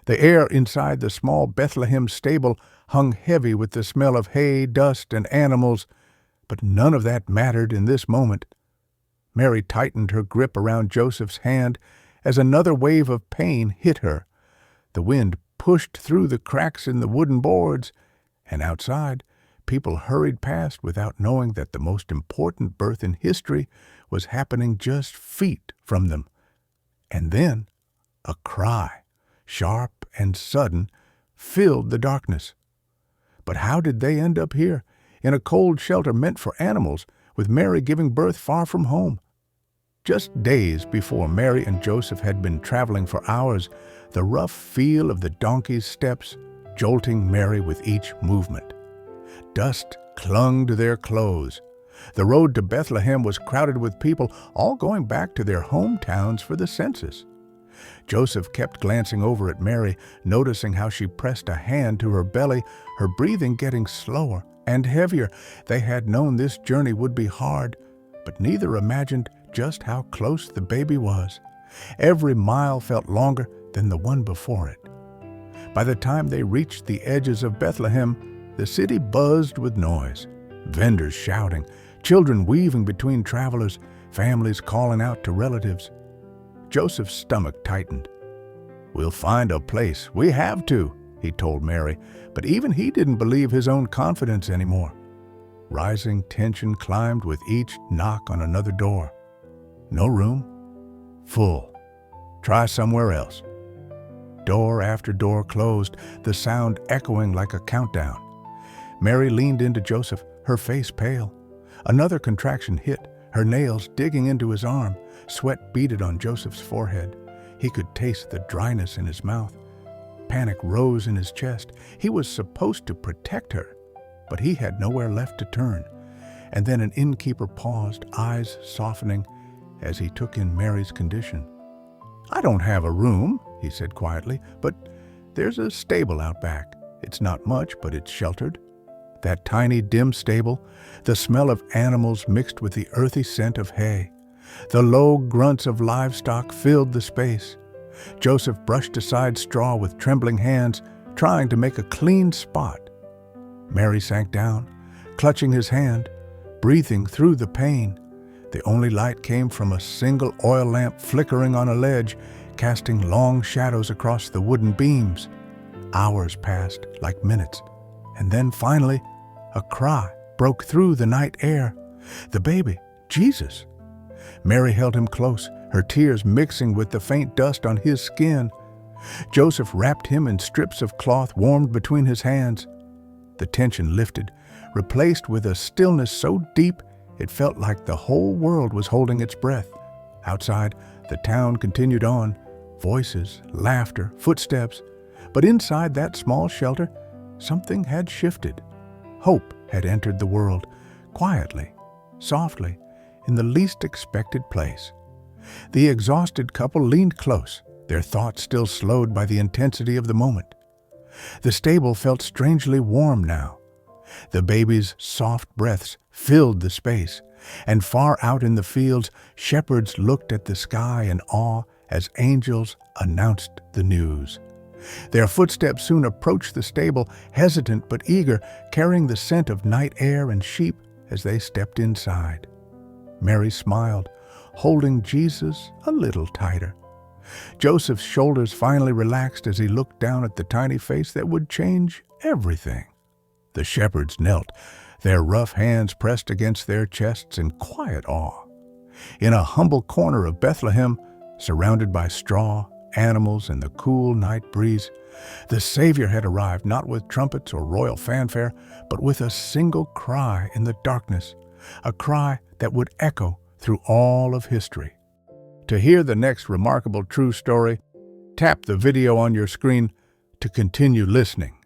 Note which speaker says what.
Speaker 1: The air inside the small Bethlehem stable hung heavy with the smell of hay, dust, and animals, but none of that mattered in this moment. Mary tightened her grip around Joseph's hand as another wave of pain hit her. The wind pushed through the cracks in the wooden boards, and outside, people hurried past without knowing that the most important birth in history was happening just feet from them. And then a cry, sharp and sudden, filled the darkness. But how did they end up here, in a cold shelter meant for animals, with Mary giving birth far from home? Just days before Mary and Joseph had been traveling for hours, the rough feel of the donkey's steps jolting Mary with each movement. Dust clung to their clothes. The road to Bethlehem was crowded with people, all going back to their hometowns for the census. Joseph kept glancing over at Mary, noticing how she pressed a hand to her belly, her breathing getting slower and heavier. They had known this journey would be hard, but neither imagined just how close the baby was. Every mile felt longer than the one before it. By the time they reached the edges of Bethlehem, the city buzzed with noise. Vendors shouting, children weaving between travelers, families calling out to relatives. Joseph's stomach tightened. "We'll find a place. We have to," he told Mary, but even he didn't believe his own confidence anymore. Rising tension climbed with each knock on another door. No room? Full. Try somewhere else. Door after door closed, the sound echoing like a countdown. Mary leaned into Joseph, her face pale. Another contraction hit, her nails digging into his arm. Sweat beaded on Joseph's forehead. He could taste the dryness in his mouth. Panic rose in his chest. He was supposed to protect her, but he had nowhere left to turn. And then an innkeeper paused, eyes softening, as he took in Mary's condition. "I don't have a room," he said quietly, "but there's a stable out back. It's not much, but it's sheltered." That tiny, dim stable, the smell of animals mixed with the earthy scent of hay. The low grunts of livestock filled the space. Joseph brushed aside straw with trembling hands, trying to make a clean spot. Mary sank down, clutching his hand, breathing through the pain. The only light came from a single oil lamp flickering on a ledge, casting long shadows across the wooden beams. Hours passed like minutes, and then finally, a cry broke through the night air. The baby, Jesus. Mary held him close, her tears mixing with the faint dust on his skin. Joseph wrapped him in strips of cloth warmed between his hands. The tension lifted, replaced with a stillness so deep it felt like the whole world was holding its breath. Outside, the town continued on, voices, laughter, footsteps. But inside that small shelter, something had shifted. Hope had entered the world, quietly, softly, in the least expected place. The exhausted couple leaned close, their thoughts still slowed by the intensity of the moment. The stable felt strangely warm now. The baby's soft breaths filled the space, and far out in the fields, shepherds looked at the sky in awe as angels announced the news. Their footsteps soon approached the stable, hesitant but eager, carrying the scent of night air and sheep as they stepped inside. Mary smiled, holding Jesus a little tighter. Joseph's shoulders finally relaxed as he looked down at the tiny face that would change everything. The shepherds knelt, their rough hands pressed against their chests in quiet awe. In a humble corner of Bethlehem, surrounded by straw, animals, and the cool night breeze, the Savior had arrived not with trumpets or royal fanfare, but with a single cry in the darkness, a cry that would echo through all of history. To hear the next remarkable true story, tap the video on your screen to continue listening.